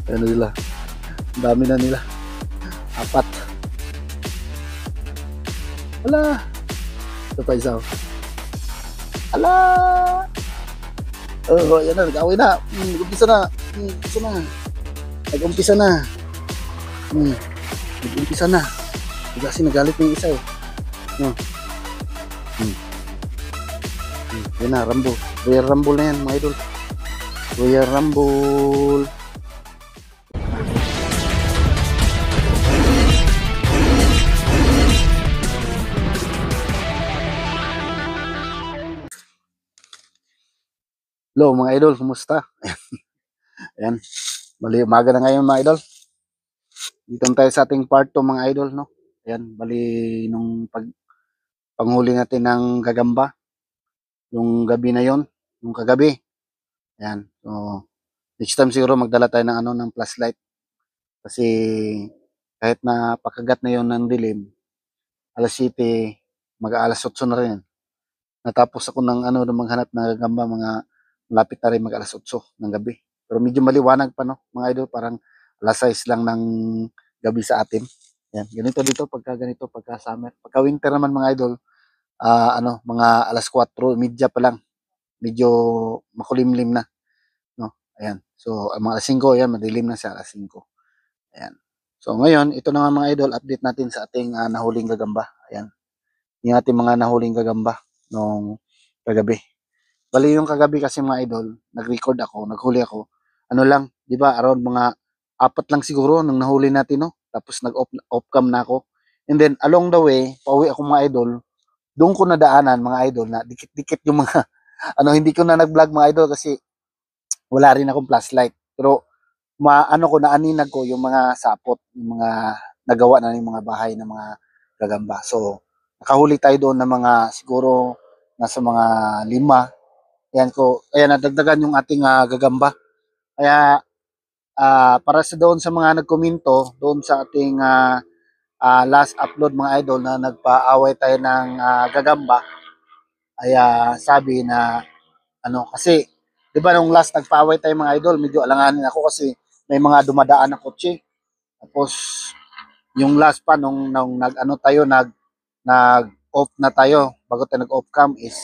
Ano nila? Ang dami na nila. Apat. Ala. Ito pa isa. Ala. Oh, yan na. Nag-away na. Nag-umpisa na. Nag-umpisa na. Nag-umpisa na. Nag-umpisa na. Kasi nagalit ng isa eh. No. Yan na, Rumble. Royal Rumble na yan, mga idol. Royal Rumble. Hello mga idol, kumusta? Ayan, bali umaga na ngayon mga idol. Dito tayo sa ating part 2 mga idol, no? Ayan, bali nung panghuli natin ng gagamba, yung gabi na yon, yung kagabi. Ayan, so next time siguro magdala tayo ng ng flashlight. Kasi kahit na pakagat na yon ng dilim, alas 7, mag-aalas 8 na rin. Natapos ako ng ng maghanap ng gagamba, mga malapit na rin mag-alas 8 ng gabi. Pero medyo maliwanag pa, no, mga idol, parang alas 6 lang ng gabi sa atin. Yan, ganito dito pagka ganito, pagka summer. Pagka winter naman mga idol, mga alas 4:30 pa lang. Medyo makulimlim na, no. Ayan. So, ang mga alas 5, ayan, madilim na sa alas 5. Ayan. So, ngayon, ito na nga mga idol, update natin sa ating nahuling gagamba. Ayan. Yung ating mga nahuling gagamba nung kagabi. Bali yung kagabi kasi mga idol, nag-record ako, naghuli ako. Ano lang, 'di ba? Around mga apat lang siguro nung nahuli natin, no. Tapos nag-off cam na ako. And then along the way, pauwi ako mga idol. Doon ko nadaanan mga idol na dikit-dikit yung mga hindi ko na nag-vlog mga idol kasi wala rin akong flashlight. Pero ko naaninag ko yung mga sapot, yung mga nagawa na ng mga bahay ng mga gagamba. So, nakahuli tayo doon ng mga siguro nasa mga 5. Ayan, nadagdagan yung ating gagamba. Kaya para sa doon sa mga nagkomento doon sa ating last upload mga idol na nagpaaway tayo ng gagamba, ay sabi na kasi 'di ba nung last nagpaaway tayo mga idol, medyo alanganin ako kasi may mga dumadaan na kotse. Tapos yung last pa nung nag off na tayo bago tayo nag off cam is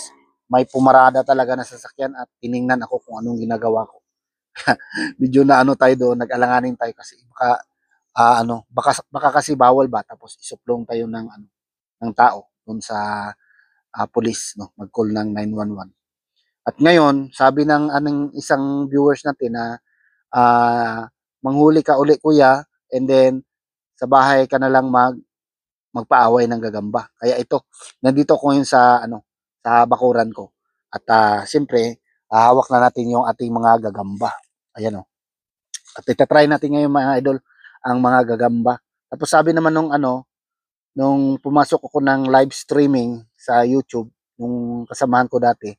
may pumarada talaga na sasakyan at tiningnan ako kung anong ginagawa ko. Medyo na tayo doon, nag-alanganin tayo kasi baka kasi bawal ba tapos isuplong tayo ng tao doon sa police, no, mag-call ng 911. At ngayon, sabi ng isang viewers natin na manghuli ka uli kuya, and then sa bahay ka na lang magpaaway ng gagamba. Kaya ito, nandito ko yun sa bakuran ko. At siyempre, hawak na natin yung ating mga gagamba. Ayan, oh. At itatry natin ngayon mga idol ang mga gagamba. Tapos sabi naman nung pumasok ako ng live streaming sa YouTube, nung kasamahan ko dati,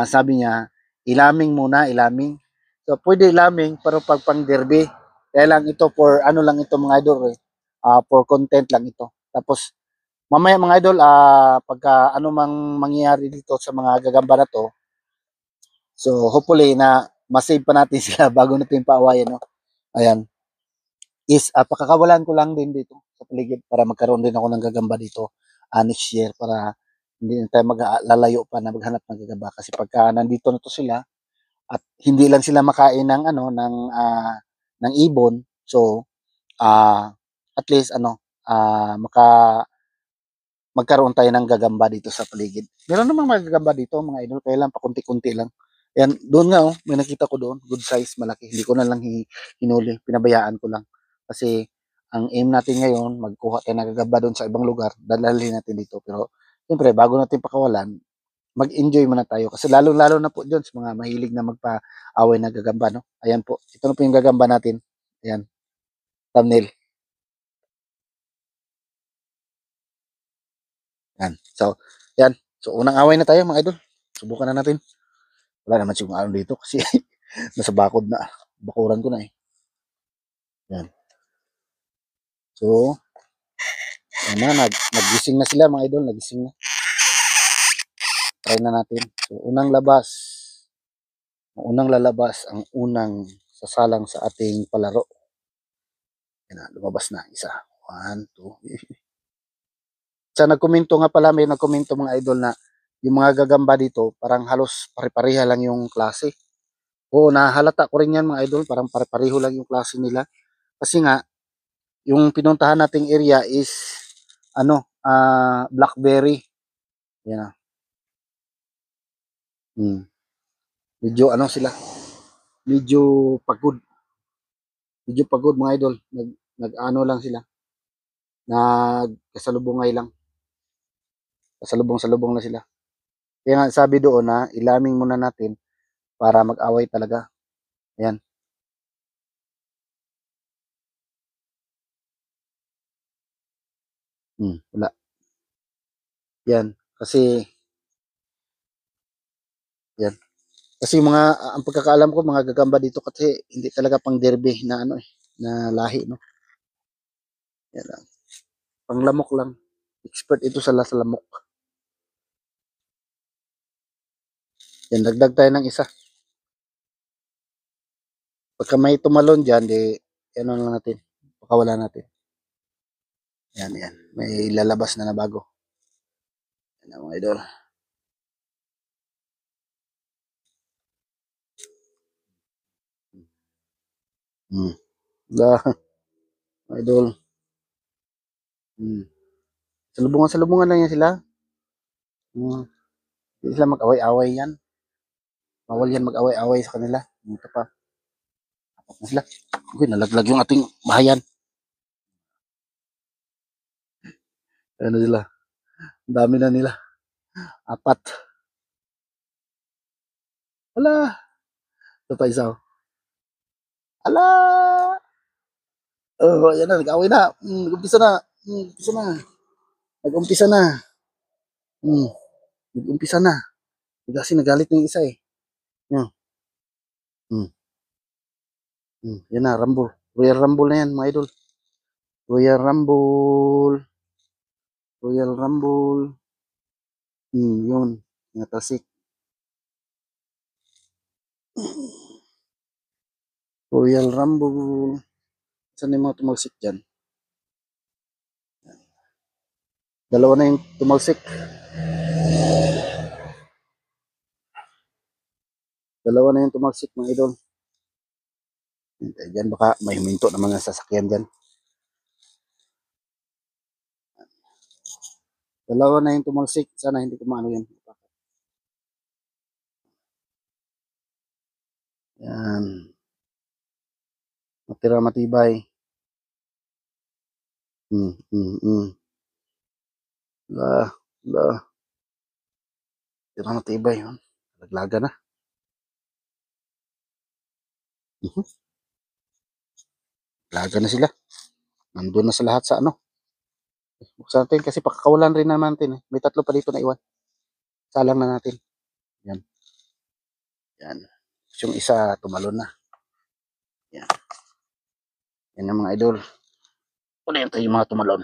sabi niya, ilaming muna, ilaming. So pwede ilaming pero pag pang derby. Kaya lang ito for lang ito mga idol, for content lang ito. Tapos mamaya mga idol, pagka mang mangyayari dito sa mga gagamba na to, so hopefully na masave pa natin sila bago natin paawayan, no. Ayan. Pakakawalan ko lang din dito sa paligid para magkaroon din ako ng gagamba dito next year para hindi na tayo maglalayo pa na maghanap ng gagamba kasi pagka nandito na to sila at hindi lang sila makain ng ibon, so at least magkaroon tayo ng gagamba dito sa paligid. Meron namang mga gagamba dito mga idol, kaya lang pakunti-kunti lang. Yan, doon nga may nakita ko doon, good size, malaki. Hindi ko na lang hinuli, pinabayaan ko lang. Kasi ang aim natin ngayon, magkuha tayo ng gagamba doon sa ibang lugar, dadalhin natin dito. Pero siyempre, bago natin pakawalan, mag-enjoy muna tayo. Kasi lalo-lalo na po dyan sa mga mahilig na magpa-away na gagamba, no? Ayan po, ito na po yung gagamba natin. Ayan, thumbnail. Yan. So, yan. So, unang away na tayo mga idol. Subukan na natin. Wala naman siguro dito kasi nasa bakod na. Bakuran ko na eh. Yan. So, yan na. Nagising na sila mga idol. Nagising na. Try na natin. So, unang lalabas ang unang sasalang sa ating palaro. Yan na, lumabas na isa. 1, 2. Sa nagkomento nga pala, may nagkomento mga idol na yung mga gagamba dito, parang halos pare-pareha lang yung klase. Oo, nahalata ko rin yan mga idol, parang pare-pareho lang yung klase nila. Kasi nga, yung pinuntahan nating area is, blackberry. Yan na. Medyo sila, medyo pagod. Medyo pagod mga idol. Nag-ano lang sila. Nagkasalubungay lang. Kasalubong-salubong na sila. Kaya nga sabi doon na ilaming muna natin para mag-away talaga. Ayan. Wala. Yan. Kasi, yan. Kasi ang pagkakaalam ko, mga gagamba dito kasi hindi talaga pang derby na na lahi, no? Yan lang. Pang lamok lang. Expert ito sa lamok. Yan, dagdag tayo ng isa. Pagka may tumalon dyan, ano lang natin. Pakawala natin. Yan, yan. May lalabas na bago. Yan mga idol. Da, idol. Salubungan lang yan sila. Hindi sila mag-away-away yan. Bawal yan mag-away-away sa kanila. Ito pa. Apat na sila. Uy, nalaglag yung ating bahayan. Ano sila? Ang dami na nila. Apat. Ala. Ito pa isa. Ala. Oh, yan na. Nag-away na. Nag-umpisa na. Nag-umpisa na. Nag-umpisa na. Nag-umpisa na. Kasi nagalit ng isa eh. Yan. Yan na, Rumble. Royal Rumble na yan, mga idol. Royal Rumble. Royal Rumble. Yun. Natasik. Royal Rumble. Saan yung mga tumalsik dyan? Dalawa na yung tumalsik. Dalawa na yung tumalsik, mga idol. Diyan baka may huminto na mga sasakyan dyan. Dalawa na yung tumalsik. Sana hindi kumano yan. Yan. Matira matibay. La. Matira matibay. Laglaga na. Laga na sila. Nandun na sa lahat sa Buksan natin kasi pakakawalan rin naman natin eh. May tatlo pa dito na iwan. Salang na natin. Yan. Yan. Yung isa tumalon na. Yan. Yan yung mga idol. Ano yan tayo yung mga tumalon?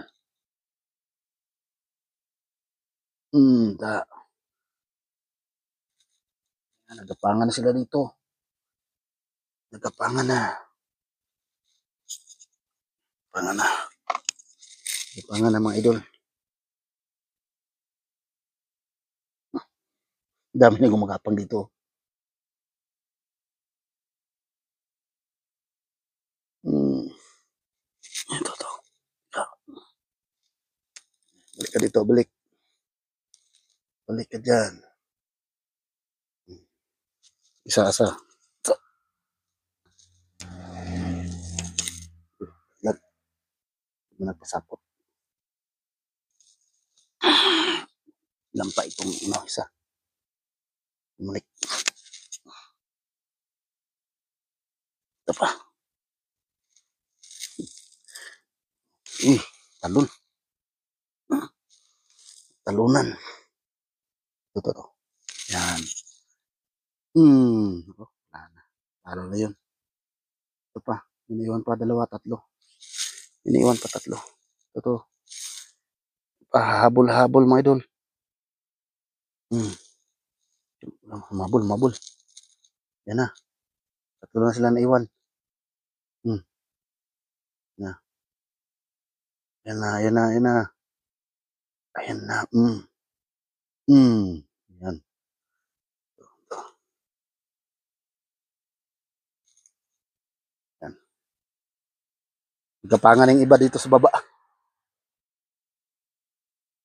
Nagapangan na sila dito. Nagapangan na. Nagapangan na mga idol. Dami na gumagapang dito. Ito to. Balik ka dito, balik. Balik ka dyan. Isa-asa. Nagpasapot. Lampa itong isa. Bumalik. Ito pa. Talon. Talunan. Ito to. Yan. Wala na. Lalo na yun. Ito pa. Iniwan pa dalawa, tatlo. Iniwan pa tatlo. Ito to. Habol-habol mga idol. Mabul. Yan na. Tatlo na sila na iwan. Ayan na, ayan na, ayan na. Ayan na, hmm, ayan. Yan. Nagkapangan ng iba dito sa baba.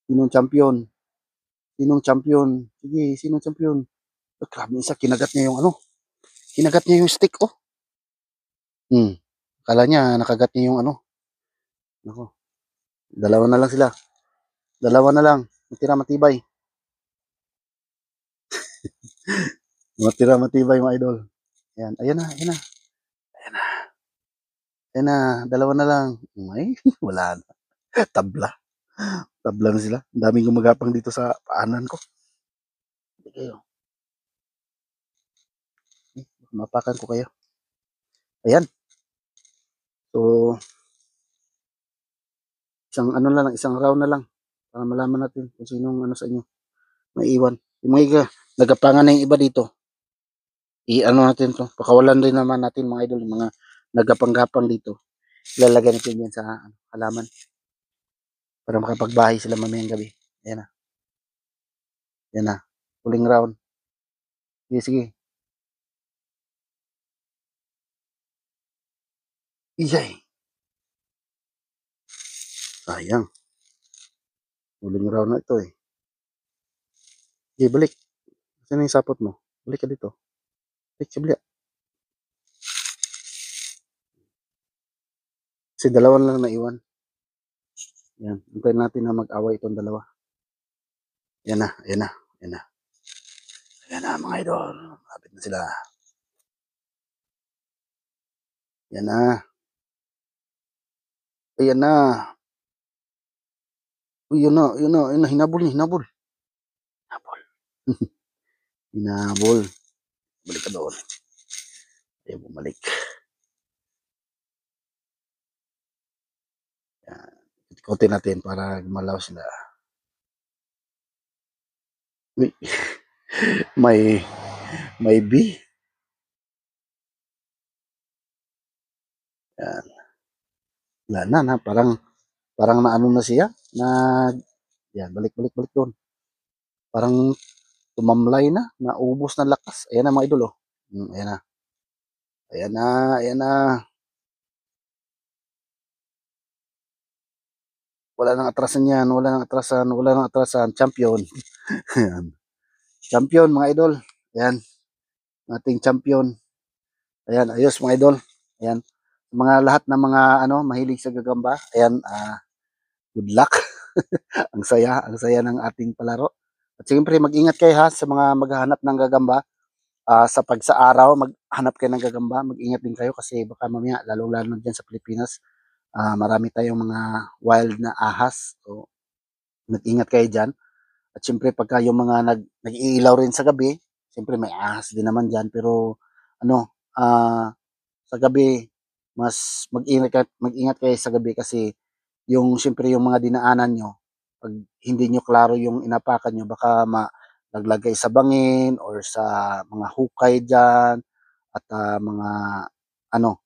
Sinong champion? Sinong champion? Sige, sinong champion? Oh, grabe isa, kinagat niya yung ano. Kinagat niya yung stick, oh. Hmm. Kala niya, nakagat niya yung ano. Nako, dalawa na lang sila. Dalawa na lang. Matira matibay. Matira matibay mga idol. Ayan, ayan na, ayan na. Ayan na, ayan na. Dalawa na lang. Ay, wala na. Tabla. Tabla na sila. Ang daming gumagapang dito sa paanan ko. Hindi kayo. Mapakan ko kayo. Ayan. So, isang ano na lang, isang round na lang. Para malaman natin kung sinong ano sa inyo. Maiiwan. Yung mga nagapangan na yung iba dito. I-ano natin to. Pakawalan rin naman natin mga idol. Yung mga nagapang-gapang dito. Ilalagay natin yan sa halaman. Para makapagbahay sila mamayang gabi. Ayan na. Ayan na. Huling round. Sige, sige. Iyay. Sayang. Huling round na ito eh. Sige, balik. Saan yung sapot mo? Balik ka dito. Balik, kabila. Kasi dalawa lang naiwan. Yan. Hintayin natin na mag-away itong dalawa. Yan na. Yan na. Yan na. Yan na mga idol. Malapit na sila. Yan na. Ayan na. Uy, yun na. Yun na. Yun na. Hinabol niya. Hinabol. Hinabol. Hinabol. Balik ka doon. Ayaw bumalik. Yan. Ikotin natin para gumalaw sila. Uy. May B. Yan. Wala na. Parang naano na siya. Na, yan. Balik, balik, balik doon. Parang tumamlay na. Naubos na lakas. Ayan na mga idol, oh. Ayan na. Ayan na. Ayan na. Wala nang atrasan yan. Wala nang atrasan. Wala nang atrasan. Champion. Ayan. Champion mga idol. Ayan. Ating champion. Ayan. Ayos mga idol. Ayan. Mga lahat ng mga ano mahilig sa gagamba. Ayan. Good luck. Ang saya ng ating palaro. At siyempre mag-ingat kayo ha sa mga maghahanap ng gagamba. Sa pag sa araw, maghanap kayo ng gagamba. Mag-ingat din kayo kasi baka mamaya, lalong-lalo dyan sa Pilipinas, marami tayong mga wild na ahas. So, mag-ingat kayo dyan. At siyempre, pagka yung mga nag-iilaw rin sa gabi, siyempre may ahas din naman dyan. Pero, ano, sa gabi, mas mag-ingat kayo sa gabi kasi yung siyempre yung mga dinaanan nyo, pag hindi nyo klaro yung inapakan nyo, baka naglagay sa bangin or sa mga hukay dyan at mga ano,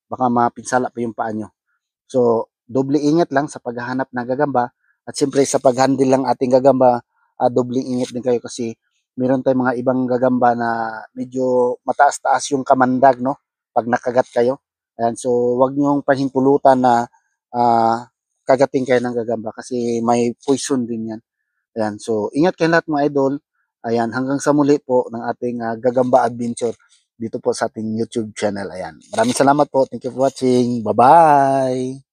baka mapinsala pa yung paa nyo. So, doble ingat lang sa paghahanap ng gagamba at siyempre sa paghandle lang ating gagamba, doble ingat din kayo kasi meron tayong mga ibang gagamba na medyo mataas-taas yung kamandag, no? Pag nakagat kayo. Ayan, so wag niyong pahintulutan na kagating kayo ng gagamba kasi may poison din yan. Ayan, so ingat kayo lahat mga idol. Ayan, hanggang sa muli po ng ating gagamba adventure dito po sa ating YouTube channel. Ayan, maraming salamat po. Thank you for watching. Bye-bye!